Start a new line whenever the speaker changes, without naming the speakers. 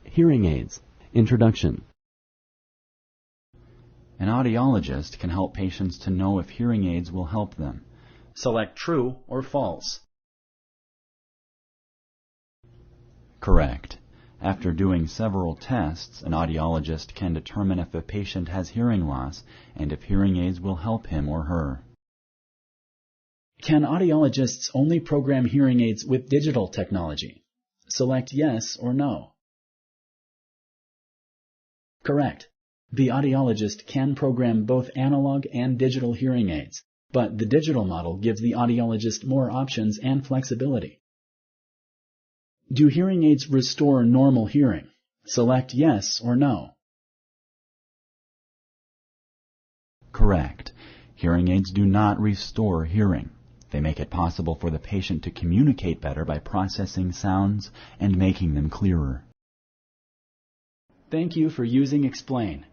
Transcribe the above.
Hearing aids. Introduction.
An audiologist can help patients to know if hearing aids will help them.
Select true or false.
Correct. After doing several tests, an audiologist can determine if a patient has hearing loss and if hearing aids will help him or her.
Can audiologists only program hearing aids with digital technology? Select yes or no. Correct. The audiologist can program both analog and digital hearing aids, but the digital model gives the audiologist more options and flexibility. Do hearing aids restore normal hearing? Select yes or no.
Correct. Hearing aids do not restore hearing. They make it possible for the patient to communicate better by processing sounds and making them clearer.
Thank you for using Explain.